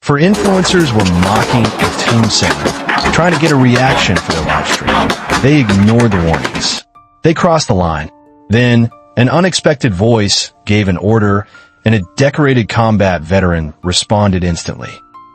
For influencers were mocking the Tomb Sentinel, trying to get a reaction for their live stream. They ignored the warnings. They crossed the line. Then, an unexpected voice gave an order, and a decorated combat veteran responded instantly.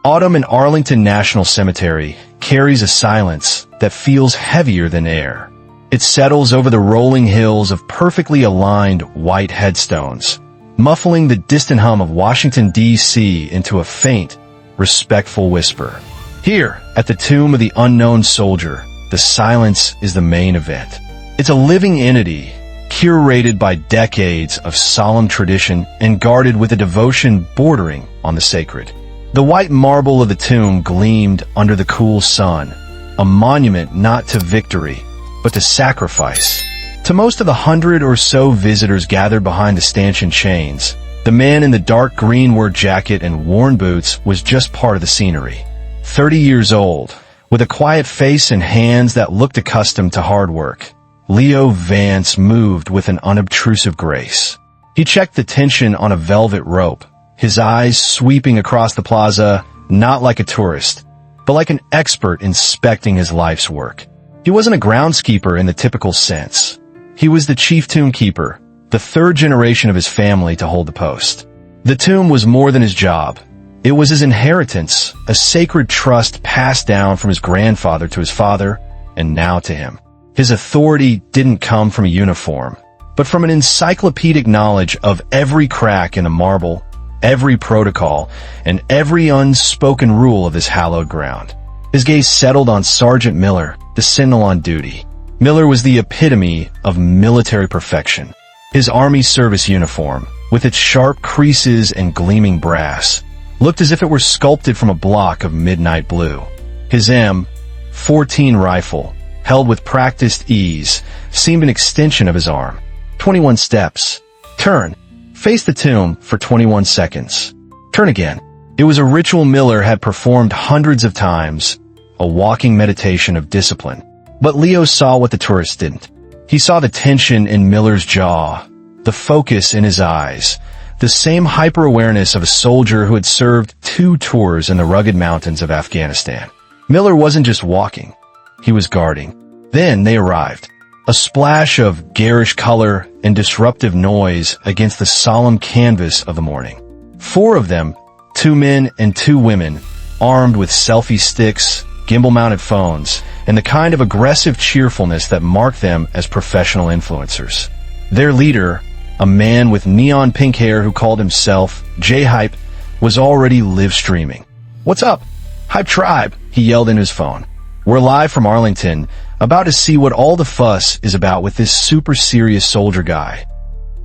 Autumn in Arlington National Cemetery carries a silence that feels heavier than air. It settles over the rolling hills of perfectly aligned white headstones, muffling the distant hum of Washington, D.C. into a faint, respectful whisper. Here, at the tomb of the unknown soldier, the silence is the main event. It's a living entity, curated by decades of solemn tradition and guarded with a devotion bordering on the sacred. The white marble of the tomb gleamed under the cool sun, a monument not to victory, but to sacrifice. To most of the 100 or so visitors gathered behind the stanchion chains, the man in the dark green work jacket and worn boots was just part of the scenery. 30 years old, with a quiet face and hands that looked accustomed to hard work, Leo Vance moved with an unobtrusive grace. He checked the tension on a velvet rope, his eyes sweeping across the plaza, not like a tourist, but like an expert inspecting his life's work. He wasn't a groundskeeper in the typical sense. He was the chief tomb keeper, the third generation of his family to hold the post. The tomb was more than his job. It was his inheritance, a sacred trust passed down from his grandfather to his father, and now to him. His authority didn't come from a uniform, but from an encyclopedic knowledge of every crack in the marble, every protocol, and every unspoken rule of this hallowed ground. His gaze settled on Sergeant Miller, the sentinel on duty. Miller was the epitome of military perfection. His Army service uniform, with its sharp creases and gleaming brass, looked as if it were sculpted from a block of midnight blue. His M14 rifle, held with practiced ease, seemed an extension of his arm. 21 steps. Turn. Face the tomb for 21 seconds. Turn again. It was a ritual Miller had performed hundreds of times, a walking meditation of discipline. But Leo saw what the tourists didn't. He saw the tension in Miller's jaw, the focus in his eyes, the same hyper-awareness of a soldier who had served 2 tours in the rugged mountains of Afghanistan. Miller wasn't just walking. He was guarding. Then they arrived. A splash of garish color and disruptive noise against the solemn canvas of the morning. 4 of them, 2 men and 2 women, armed with selfie sticks, gimbal-mounted phones, and the kind of aggressive cheerfulness that marked them as professional influencers. Their leader, a man with neon pink hair who called himself J-Hype, was already live streaming. "What's up? Hype Tribe," he yelled in his phone. "We're live from Arlington, about to see what all the fuss is about with this super serious soldier guy."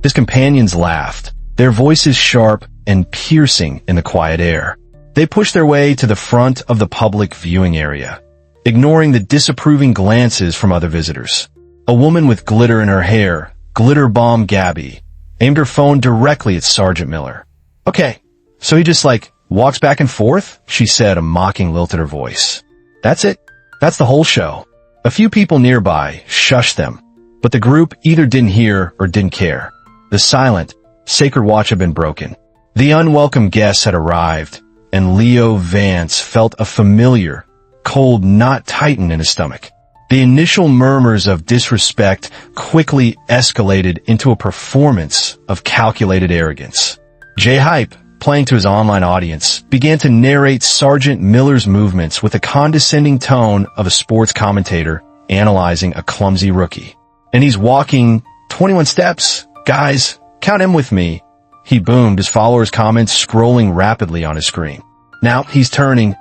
His companions laughed, their voices sharp and piercing in the quiet air. They pushed their way to the front of the public viewing area, ignoring the disapproving glances from other visitors. A woman with glitter in her hair, Glitter Bomb Gabby, aimed her phone directly at Sergeant Miller. "Okay, so he just walks back and forth?" she said, a mocking lilt in her voice. "That's it? That's the whole show?" A few people nearby shushed them, but the group either didn't hear or didn't care. The silent, sacred watch had been broken. The unwelcome guests had arrived, and Leo Vance felt a familiar, cold knot tighten in his stomach. The initial murmurs of disrespect quickly escalated into a performance of calculated arrogance. J-Hype, playing to his online audience, began to narrate Sergeant Miller's movements with the condescending tone of a sports commentator analyzing a clumsy rookie. "And he's walking 21 steps. Guys, count him with me," he boomed, his followers' comments scrolling rapidly on his screen. "Now he's turning.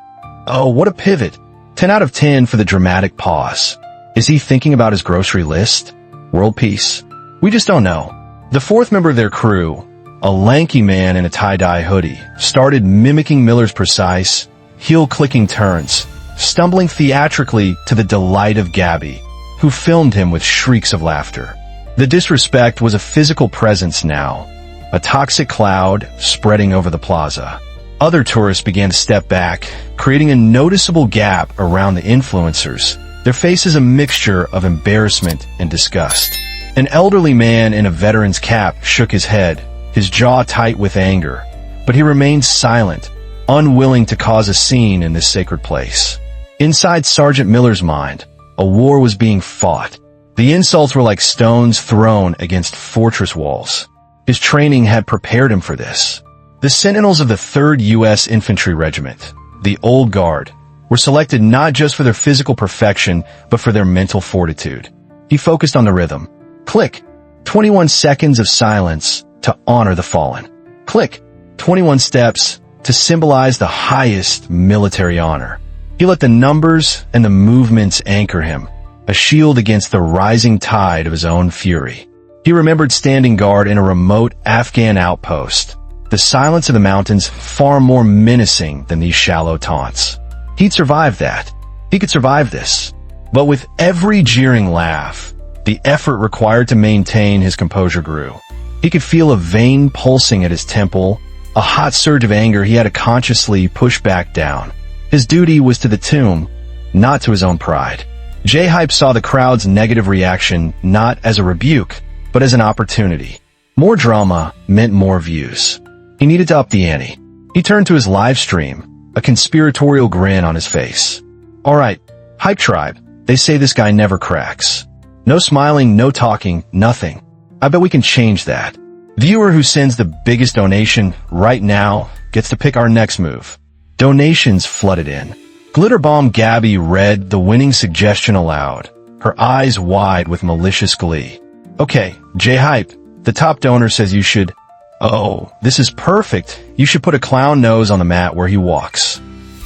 Oh, what a pivot. 10 out of 10 for the dramatic pause. Is he thinking about his grocery list? World peace? We just don't know." The 4th member of their crew, a lanky man in a tie-dye hoodie, started mimicking Miller's precise, heel-clicking turns, stumbling theatrically to the delight of Gabby, who filmed him with shrieks of laughter. The disrespect was a physical presence now, a toxic cloud spreading over the plaza. Other tourists began to step back, creating a noticeable gap around the influencers, their faces a mixture of embarrassment and disgust. An elderly man in a veteran's cap shook his head, his jaw tight with anger, but he remained silent, unwilling to cause a scene in this sacred place. Inside Sergeant Miller's mind, a war was being fought. The insults were like stones thrown against fortress walls. His training had prepared him for this. The Sentinels of the 3rd U.S. Infantry Regiment, the Old Guard, were selected not just for their physical perfection, but for their mental fortitude. He focused on the rhythm. Click. 21 seconds of silence to honor the fallen. Click. 21 steps to symbolize the highest military honor. He let the numbers and the movements anchor him, a shield against the rising tide of his own fury. He remembered standing guard in a remote Afghan outpost, the silence of the mountains far more menacing than these shallow taunts. He'd survived that. He could survive this. But with every jeering laugh, the effort required to maintain his composure grew. He could feel a vein pulsing at his temple, a hot surge of anger he had to consciously push back down. His duty was to the tomb, not to his own pride. J-Hype saw the crowd's negative reaction not as a rebuke, but as an opportunity. More drama meant more views. He needed to up the ante. He turned to his live stream, a conspiratorial grin on his face. Alright, Hype Tribe, they say this guy never cracks. No smiling, no talking, nothing. I bet we can change that. Viewer who sends the biggest donation right now gets to pick our next move. Donations flooded in. Glitterbomb Gabby read the winning suggestion aloud, her eyes wide with malicious glee. Okay, J-Hype, the top donor says you should... Oh, this is perfect. You should put a clown nose on the mat where he walks.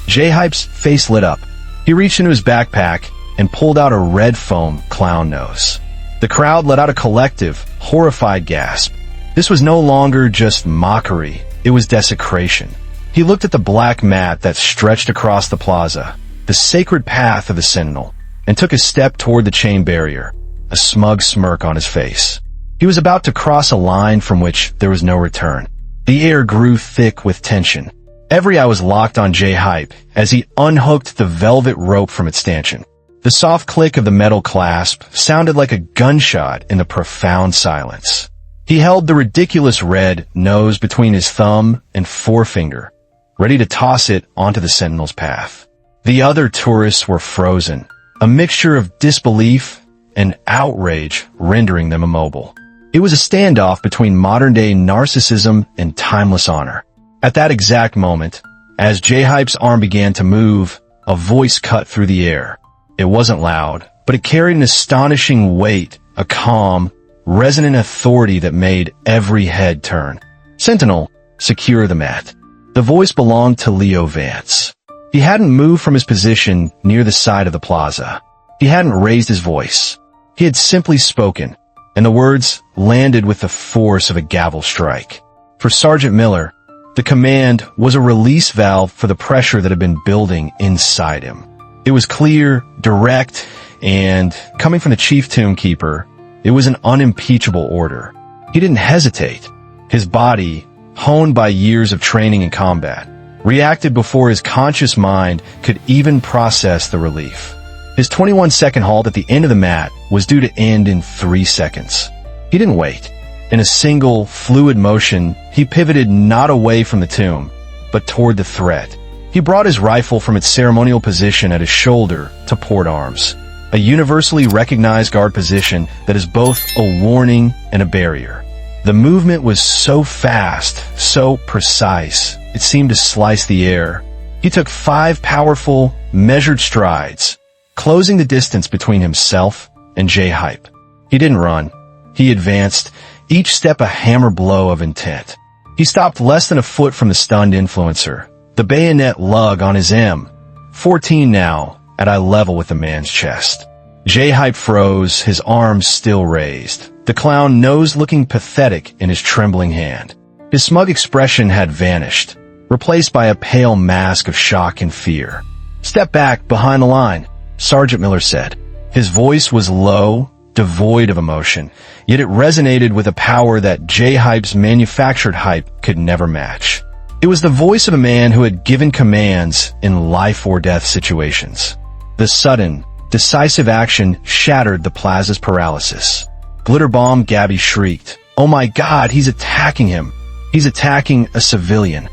J-Hype's face lit up. He reached into his backpack and pulled out a red foam clown nose. The crowd let out a collective, horrified gasp. This was no longer just mockery, it was desecration. He looked at the black mat that stretched across the plaza, the sacred path of the Sentinel, and took a step toward the chain barrier, a smug smirk on his face. He was about to cross a line from which there was no return. The air grew thick with tension. Every eye was locked on J-Hype as he unhooked the velvet rope from its stanchion. The soft click of the metal clasp sounded like a gunshot in the profound silence. He held the ridiculous red nose between his thumb and forefinger, ready to toss it onto the Sentinel's path. The other tourists were frozen, a mixture of disbelief and outrage rendering them immobile. It was a standoff between modern-day narcissism and timeless honor. At that exact moment, as J-Hype's arm began to move, a voice cut through the air. It wasn't loud, but it carried an astonishing weight, a calm, resonant authority that made every head turn. Sentinel, secure the mat. The voice belonged to Leo Vance. He hadn't moved from his position near the side of the plaza. He hadn't raised his voice. He had simply spoken, and the words landed with the force of a gavel strike. For Sergeant Miller, the command was a release valve for the pressure that had been building inside him. It was clear, direct, and, coming from the chief tombkeeper, it was an unimpeachable order. He didn't hesitate. His body, honed by years of training in combat, reacted before his conscious mind could even process the relief. His 21-second halt at the end of the mat was due to end in 3 seconds. He didn't wait. In a single, fluid motion, he pivoted not away from the tomb, but toward the threat. He brought his rifle from its ceremonial position at his shoulder to port arms, a universally recognized guard position that is both a warning and a barrier. The movement was so fast, so precise, it seemed to slice the air. He took 5 powerful, measured strides, closing the distance between himself and J-Hype. He didn't run. He advanced, each step a hammer blow of intent. He stopped less than a foot from the stunned influencer, the bayonet lug on his M14 now at eye level with the man's chest. J-Hype froze, his arms still raised, the clown nose looking pathetic in his trembling hand. His smug expression had vanished, replaced by a pale mask of shock and fear. "Step back, behind the line," Sergeant Miller said. His voice was low, devoid of emotion, yet it resonated with a power that J-Hype's manufactured hype could never match. It was the voice of a man who had given commands in life-or-death situations. The sudden, decisive action shattered the plaza's paralysis. Glitterbomb Gabby shrieked, "Oh my God, he's attacking him! He's attacking a civilian!"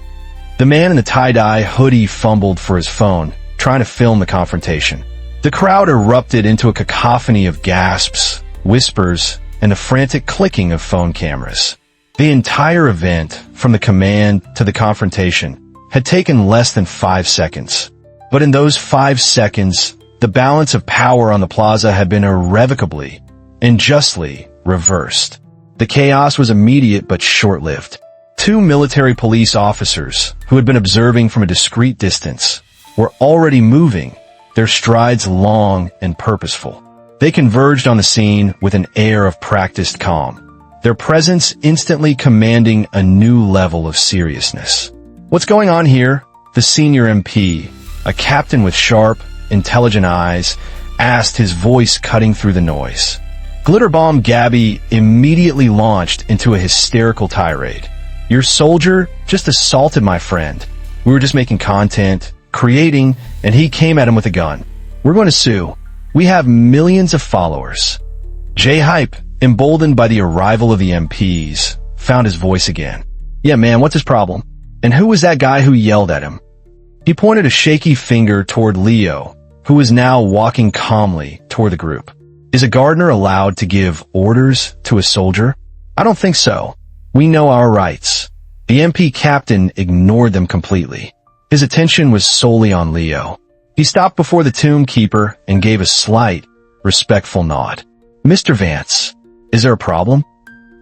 The man in the tie-dye hoodie fumbled for his phone, trying to film the confrontation. The crowd erupted into a cacophony of gasps, whispers, and the frantic clicking of phone cameras. The entire event, from the command to the confrontation, had taken less than 5 seconds. But in those 5 seconds, the balance of power on the plaza had been irrevocably and justly reversed. The chaos was immediate but short-lived. 2 military police officers, who had been observing from a discreet distance, were already moving, their strides long and purposeful. They converged on the scene with an air of practiced calm, their presence instantly commanding a new level of seriousness. "What's going on here?" the senior MP, a captain with sharp, intelligent eyes, asked, his voice cutting through the noise. Glitterbomb Gabby immediately launched into a hysterical tirade. "Your soldier just assaulted my friend. We were just making content, creating, and he came at him with a gun. We're going to sue. We have millions of followers." J-Hype, emboldened by the arrival of the MPs, found his voice again. "Yeah, man, what's his problem? And who was that guy who yelled at him?" He pointed a shaky finger toward Leo, who was now walking calmly toward the group. "Is a gardener allowed to give orders to a soldier? I don't think so. We know our rights." The MP captain ignored them completely. His attention was solely on Leo. He stopped before the tomb keeper and gave a slight, respectful nod. "Mr. Vance, is there a problem?"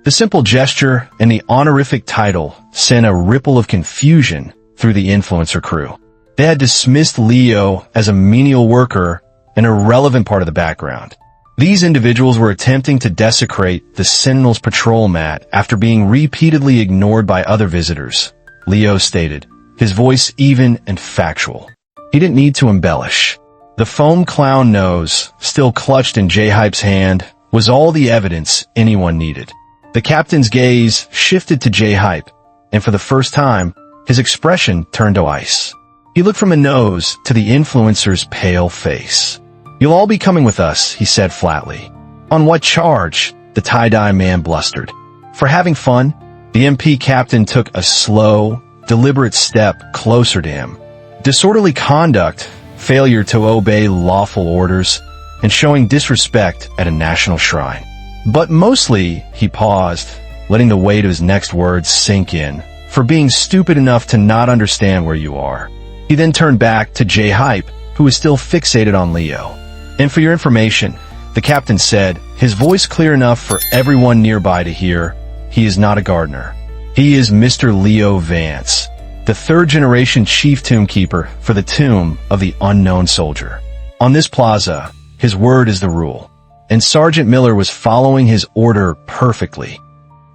The simple gesture and the honorific title sent a ripple of confusion through the influencer crew. They had dismissed Leo as a menial worker, an irrelevant part of the background. These individuals were attempting to desecrate the Sentinel's patrol mat after being repeatedly ignored by other visitors, Leo stated, his voice even and factual. He didn't need to embellish. The foam clown nose, still clutched in J-Hype's hand, was all the evidence anyone needed. The captain's gaze shifted to J-Hype, and for the first time, his expression turned to ice. He looked from the nose to the influencer's pale face. "You'll all be coming with us," he said flatly. "On what charge?" the tie-dye man blustered. "For having fun." The MP captain took a slow, deliberate step closer to him. Disorderly conduct, failure to obey lawful orders, and showing disrespect at a national shrine. But mostly, he paused, letting the weight of his next words sink in, for being stupid enough to not understand where you are. He then turned back to J-Hype, who was still fixated on Leo. "And for your information," the captain said, his voice clear enough for everyone nearby to hear, "he is not a gardener. He is Mr. Leo Vance, the third-generation chief tomb keeper for the tomb of the unknown soldier. On this plaza, his word is the rule." And Sergeant Miller was following his order perfectly.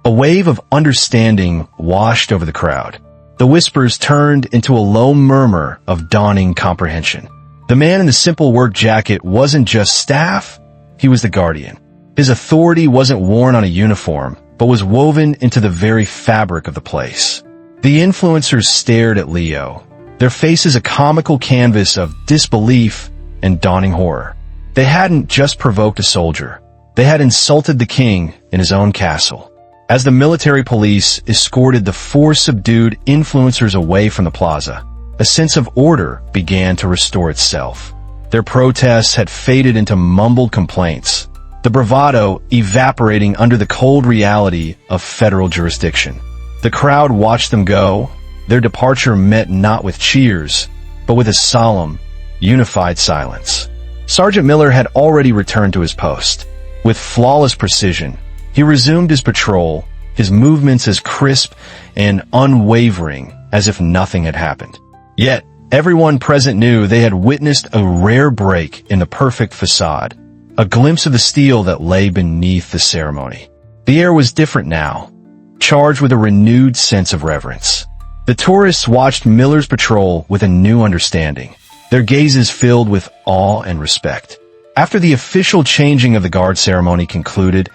A wave of understanding washed over the crowd. The whispers turned into a low murmur of dawning comprehension. The man in the simple work jacket wasn't just staff, he was the guardian. His authority wasn't worn on a uniform, but was woven into the very fabric of the place. The influencers stared at Leo, their faces a comical canvas of disbelief and dawning horror. They hadn't just provoked a soldier. They had insulted the king in his own castle. As the military police escorted the 4 subdued influencers away from the plaza, a sense of order began to restore itself. Their protests had faded into mumbled complaints, the bravado evaporating under the cold reality of federal jurisdiction. The crowd watched them go, their departure met not with cheers, but with a solemn, unified silence. Sergeant Miller had already returned to his post. With flawless precision, he resumed his patrol, his movements as crisp and unwavering as if nothing had happened. Yet, everyone present knew they had witnessed a rare break in the perfect facade, a glimpse of the steel that lay beneath the ceremony. The air was different now, charged with a renewed sense of reverence. The tourists watched Miller's patrol with a new understanding, their gazes filled with awe and respect. After the official changing of the guard ceremony concluded,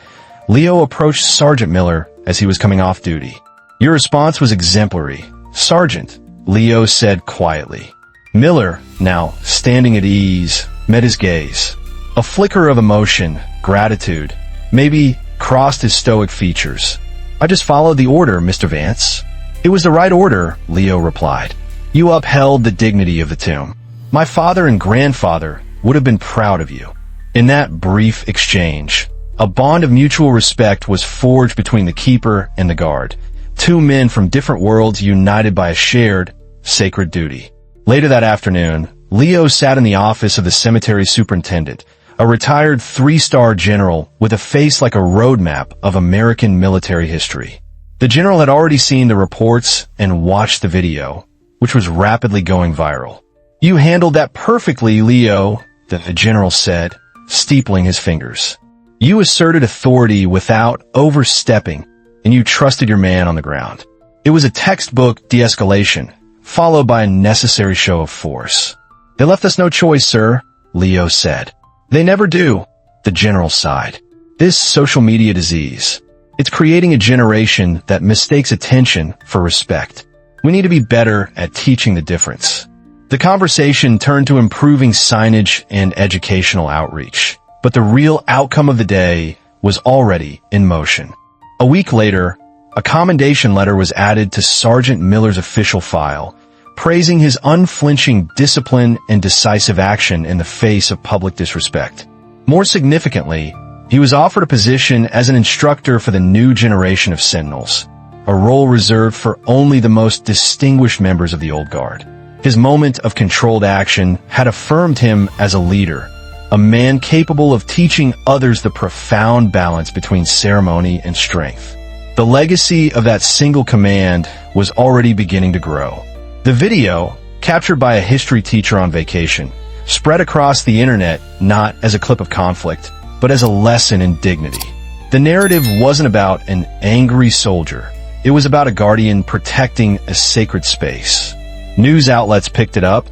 Leo approached Sergeant Miller as he was coming off duty. "Your response was exemplary, Sergeant," Leo said quietly. Miller, now standing at ease, met his gaze. A flicker of emotion, gratitude, maybe crossed his stoic features. "I just followed the order, Mr. Vance." "It was the right order," Leo replied. You upheld the dignity of the tomb. My father and grandfather would have been proud of you." In that brief exchange, a bond of mutual respect was forged between the keeper and the guard, two men from different worlds united by a shared, sacred duty. Later that afternoon, Leo sat in the office of the cemetery superintendent, a retired three-star general with a face like a roadmap of American military history. The general had already seen the reports and watched the video, which was rapidly going viral. "You handled that perfectly, Leo," the general said, steepling his fingers. "You asserted authority without overstepping, and you trusted your man on the ground. It was a textbook de-escalation, followed by a necessary show of force." "They left us no choice, sir," Leo said. "They never do," the general sighed. "This social media disease, it's creating a generation that mistakes attention for respect. We need to be better at teaching the difference." The conversation turned to improving signage and educational outreach, but the real outcome of the day was already in motion. A week later, a commendation letter was added to Sergeant Miller's official file, praising his unflinching discipline and decisive action in the face of public disrespect. More significantly, he was offered a position as an instructor for the new generation of Sentinels, a role reserved for only the most distinguished members of the old guard. His moment of controlled action had affirmed him as a leader, a man capable of teaching others the profound balance between ceremony and strength. The legacy of that single command was already beginning to grow. The video, captured by a history teacher on vacation, spread across the internet not as a clip of conflict, but as a lesson in dignity. The narrative wasn't about an angry soldier. It was about a guardian protecting a sacred space. News outlets picked it up,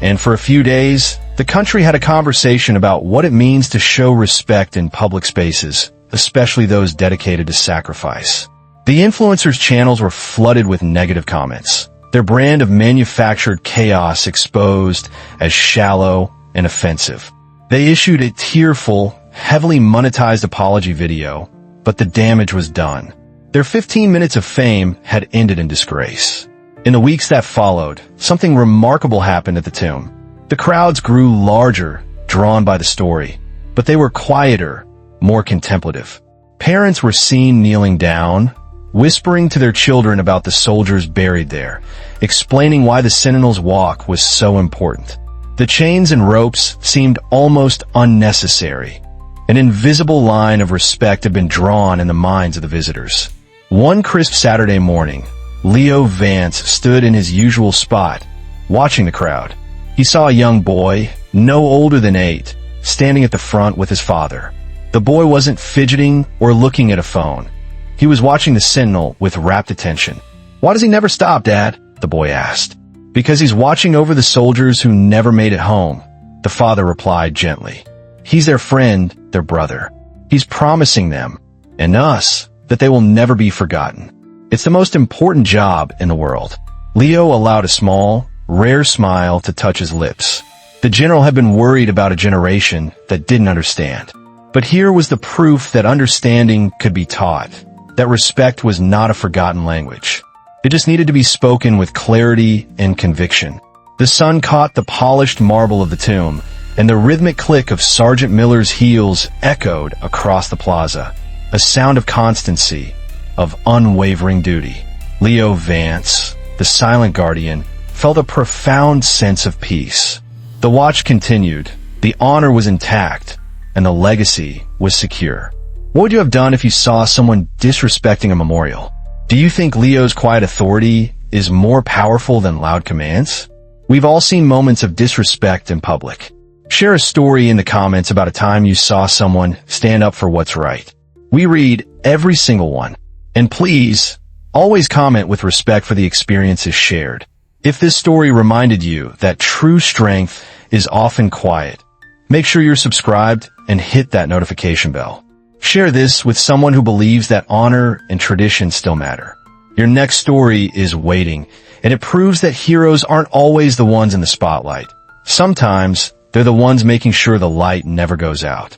and for a few days, the country had a conversation about what it means to show respect in public spaces, especially those dedicated to sacrifice. The influencers' channels were flooded with negative comments, their brand of manufactured chaos exposed as shallow and offensive. They issued a tearful, heavily monetized apology video, but the damage was done. Their 15 minutes of fame had ended in disgrace. In the weeks that followed, something remarkable happened at the tomb. The crowds grew larger, drawn by the story, but they were quieter, more contemplative. Parents were seen kneeling down, whispering to their children about the soldiers buried there, explaining why the Sentinel's walk was so important. The chains and ropes seemed almost unnecessary. An invisible line of respect had been drawn in the minds of the visitors. One crisp Saturday morning, Leo Vance stood in his usual spot, watching the crowd. He saw a young boy, no older than 8, standing at the front with his father. The boy wasn't fidgeting or looking at a phone. He was watching the Sentinel with rapt attention. "Why does he never stop, Dad?" the boy asked. "Because he's watching over the soldiers who never made it home," the father replied gently. "He's their friend, their brother. He's promising them, and us, that they will never be forgotten. It's the most important job in the world." Leo allowed a small, rare smile to touch his lips. The general had been worried about a generation that didn't understand. But here was the proof that understanding could be taught, that respect was not a forgotten language. It just needed to be spoken with clarity and conviction. The sun caught the polished marble of the tomb, and the rhythmic click of Sergeant Miller's heels echoed across the plaza, a sound of constancy, of unwavering duty. Leo Vance, the silent guardian, felt a profound sense of peace. The watch continued, the honor was intact, and the legacy was secure. What would you have done if you saw someone disrespecting a memorial? Do you think Leo's quiet authority is more powerful than loud commands? We've all seen moments of disrespect in public. Share a story in the comments about a time you saw someone stand up for what's right. We read every single one. And please, always comment with respect for the experiences shared. If this story reminded you that true strength is often quiet, make sure you're subscribed and hit that notification bell. Share this with someone who believes that honor and tradition still matter. Your next story is waiting, and it proves that heroes aren't always the ones in the spotlight. Sometimes, they're the ones making sure the light never goes out.